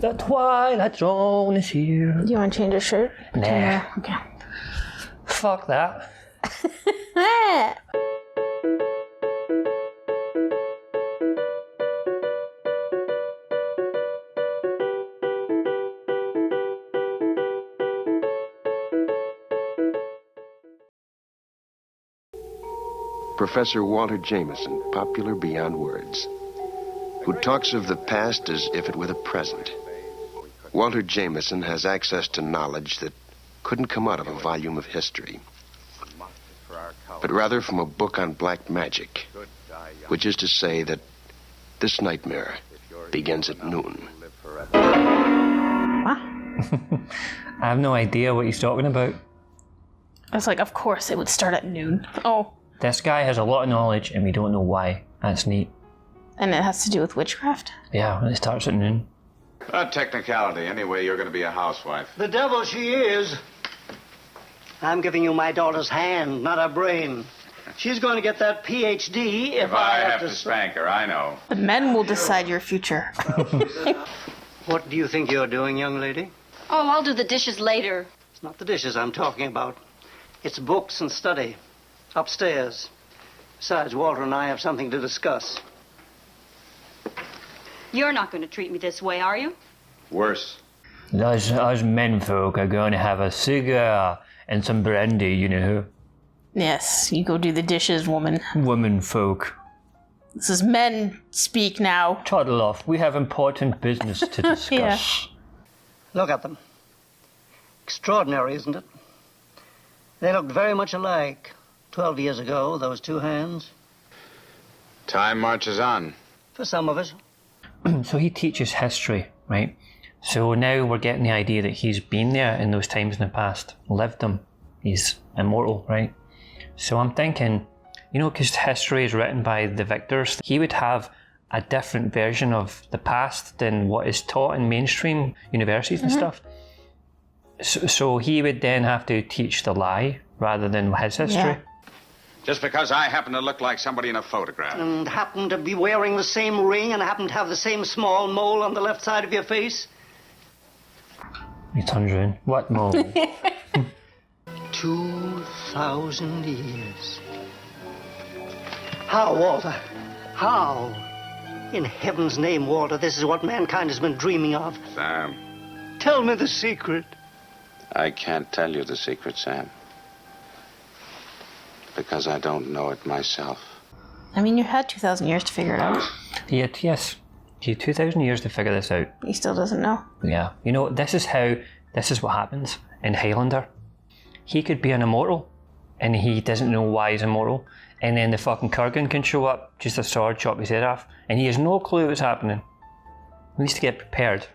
The Twilight Zone is here. Do you want to change your shirt? Nah. Okay. Fuck that. Professor Walter Jameson, popular beyond words, who talks of the past as if it were the present. Walter Jameson has access to knowledge that couldn't come out of a volume of history, but rather from a book on black magic, which is to say that this nightmare begins at noon. What? I have no idea what he's talking about. I was like, of course it would start at noon. Oh. This guy has a lot of knowledge and we don't know why. That's neat. And it has to do with witchcraft? Yeah, it starts at noon. A technicality. Anyway, you're going to be a housewife. The devil she is. I'm giving you my daughter's hand, not her brain. She's going to get that PhD if I have to spank her, I know. The men will decide your future. What do you think you're doing, young lady? Oh, I'll do the dishes later. It's not the dishes I'm talking about. It's books and study. Upstairs. Besides, Walter and I have something to discuss. You're not going to treat me this way, are you? Worse. Us men folk are going to have a cigar and some brandy, you know. Yes, you go do the dishes, woman. Women folk. This is men speak now. Toddle off. We have important business to discuss. Yeah. Look at them. Extraordinary, isn't it? They looked very much alike. 12 years ago, those two hands. Time marches on. For some of us. So he teaches history, right? So now we're getting the idea that he's been there in those times in the past, lived them. He's immortal, right? So I'm thinking, you know, because history is written by the victors, he would have a different version of the past than what is taught in mainstream universities and stuff. So he would then have to teach the lie rather than his history. Yeah. Just because I happen to look like somebody in a photograph. And happen to be wearing the same ring and happen to have the same small mole on the left side of your face. He turns around. What mole? 2,000 years. How, Walter? How? In heaven's name, Walter, this is what mankind has been dreaming of. Sam, Tell me the secret. I can't tell you the secret, Sam. Because I don't know it myself. I mean, you had 2,000 years to figure it out. Yes. He had 2,000 years to figure this out. He still doesn't know. Yeah. You know, this is what happens in Highlander. He could be an immortal, and he doesn't know why he's immortal. And then the fucking Kurgan can show up, just a sword, chop his head off, and he has no clue what's happening. He needs to get prepared.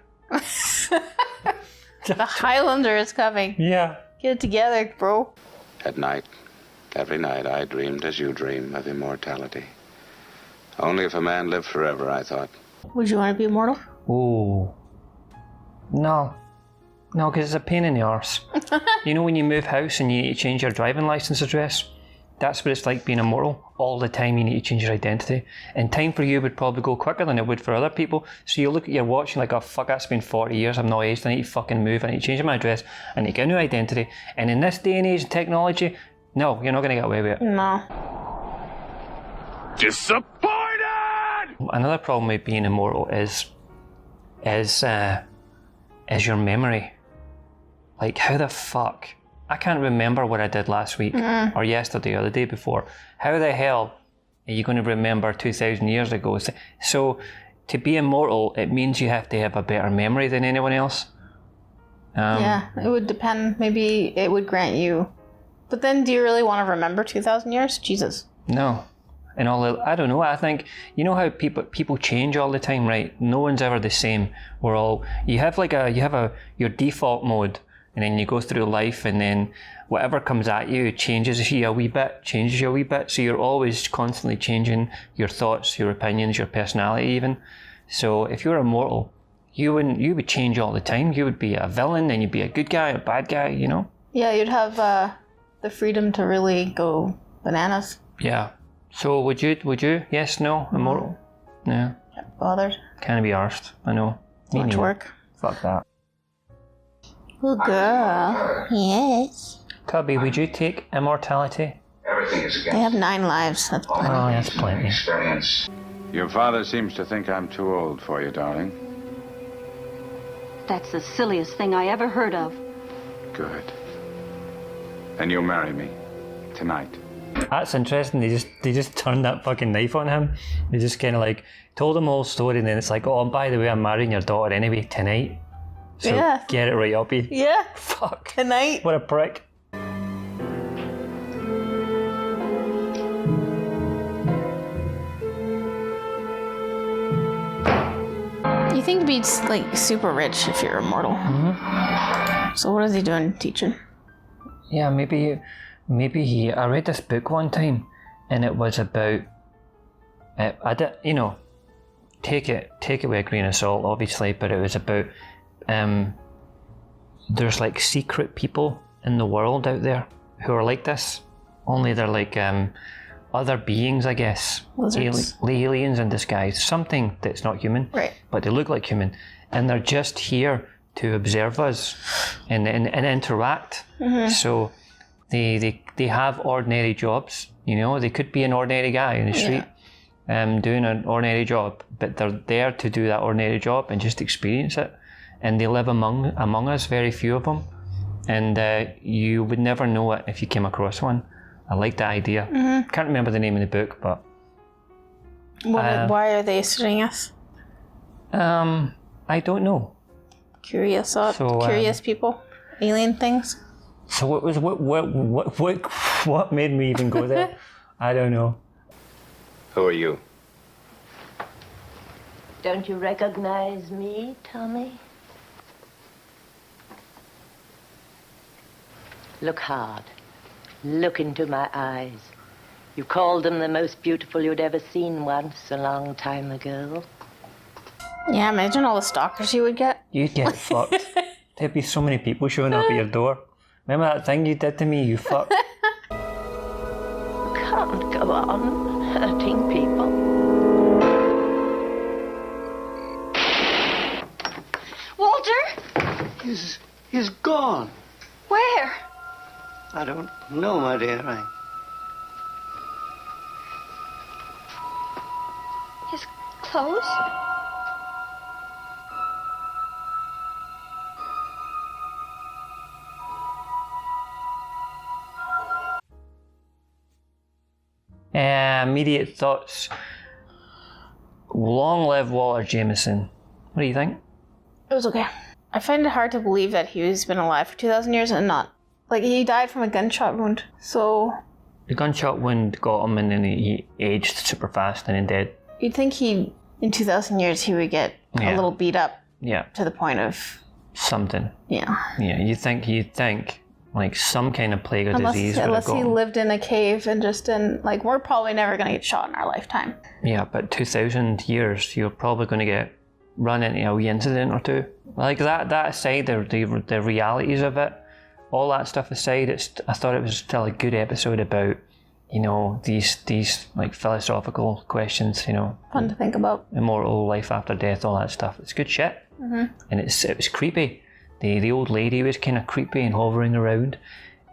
The Highlander is coming. Yeah. Get it together, bro. At night, every night, I dreamed as you dream of immortality. Only if a man lived forever, I thought. Would you want to be immortal? Ooh. No, because it's a pain in the arse. You know when you move house and you need to change your driving license address? That's what it's like being immortal. All the time you need to change your identity. And time for you would probably go quicker than it would for other people. So you look at your watch and like, oh fuck, that's been 40 years, I'm not aged, I need to fucking move, I need to change my address, I need to get a new identity. And in this day and age of technology, no, you're not going to get away with it. No. Disappointed! Another problem with being immortal is your memory. Like, how the fuck? I can't remember what I did last week or yesterday or the day before. How the hell are you going to remember 2,000 years ago? So to be immortal, it means you have to have a better memory than anyone else. Yeah, it would depend. Maybe it would grant you. But then do you really want to remember 2,000 years? Jesus. No. And I don't know, I think, you know how people change all the time, right? No one's ever the same. You have your default mode, and then you go through life, and then whatever comes at you changes you a wee bit. So you're always constantly changing your thoughts, your opinions, your personality even. So if you're immortal, you would change all the time. You would be a villain, then you'd be a good guy, a bad guy, you know? Yeah, you'd have the freedom to really go bananas. Yeah. So would you? Yes, no, immortal? Yeah. Not bothered. Can't be arsed, I know. Much work. Fuck that. Oh, girl. Yes. Tubby, would you take immortality? Everything is They have 9 lives. That's plenty. Oh, that's plenty. experience. Your father seems to think I'm too old for you, darling. That's the silliest thing I ever heard of. Good. And you'll marry me tonight. That's interesting. They just turned that fucking knife on him. They just kind of like told him the whole story, and then it's like, oh, and by the way, I'm marrying your daughter anyway tonight. So Yeah. get it right, uppy. Yeah. Fuck. Tonight. What a prick. You think you'd be like super rich if you're immortal. Mm-hmm. So what is he doing teaching? Yeah, maybe he. I read this book one time, and it was about. I did, take it with a grain of salt, obviously, but it was about. There's like secret people in the world out there who are like this. Only they're like other beings, I guess. Lizards. Aliens in disguise. Something that's not human. Right. But they look like human, and they're just here to observe us and interact. Mm-hmm. So they have ordinary jobs. They could be an ordinary guy in the street, doing an ordinary job, but they're there to do that ordinary job and just experience it. And they live among us, very few of them, and you would never know it if you came across one. I like that idea. Mm-hmm. Can't remember the name of the book, but why are they studying us? I don't know. Curious people, alien things. So what made me even go there? I don't know. Who are you? Don't you recognize me, Tommy? Look hard. Look into my eyes. You called them the most beautiful you'd ever seen once a long time ago. Yeah, imagine all the stalkers you would get. You'd get fucked. There'd be so many people showing up at your door. Remember that thing you did to me, you fuck? You can't go on hurting people. Walter? He's gone. Where? I don't know, my dear. His clothes? Immediate thoughts. Long live Walter Jameson. What do you think? It was okay. I find it hard to believe that he's been alive for 2,000 years and not. Like, he died from a gunshot wound, so... The gunshot wound got him and then he aged super fast and then dead. You'd think in 2,000 years, he would get a little beat up. Yeah. To the point of... Something. Yeah. Yeah, you'd think, like, some kind of plague or disease would have Unless got he him. lived in a cave and just like, we're probably never going to get shot in our lifetime. Yeah, but 2,000 years, you're probably going to run into a wee incident or two. Like, that aside, the realities of it, all that stuff aside, I thought it was still a good episode about, these like philosophical questions, Fun to think about. Immortal, life after death, all that stuff. It's good shit. Mm-hmm. And it was creepy. The old lady was kind of creepy and hovering around,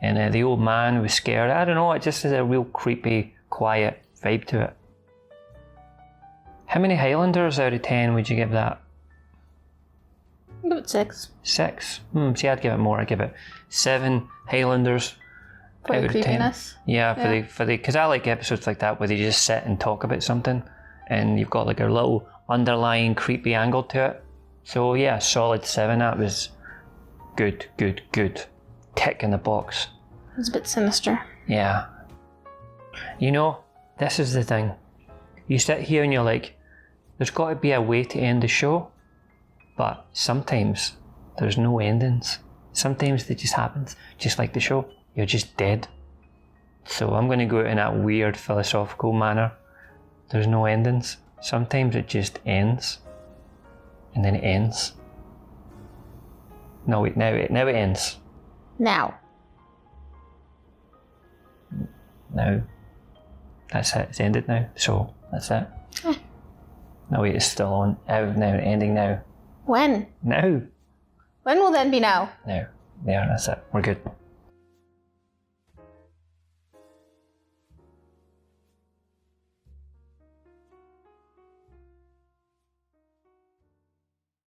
and the old man was scared. I don't know, it just has a real creepy, quiet vibe to it. How many Highlanders out of 10 would you give that? About 6. 6? See, I'd give it more. I'd give it 7 Highlanders For out the of 10. creepiness. Yeah, because I like episodes like that where they just sit and talk about something, and you've got like a little underlying creepy angle to it. So yeah, solid 7. That was good. Tick in the box. It was a bit sinister. Yeah. This is the thing. You sit here and you're like, there's got to be a way to end the show, but sometimes there's no endings. Sometimes it just happens, just like the show. You're just dead. So I'm going to go in that weird philosophical manner. There's no endings. Sometimes it just ends, and then it ends. No, now it ends. Now. Now. That's it. It's ended now. So that's it. No, wait, it's still on. Now, ending now. When? Now. When will then be now? There. That's it. We're good.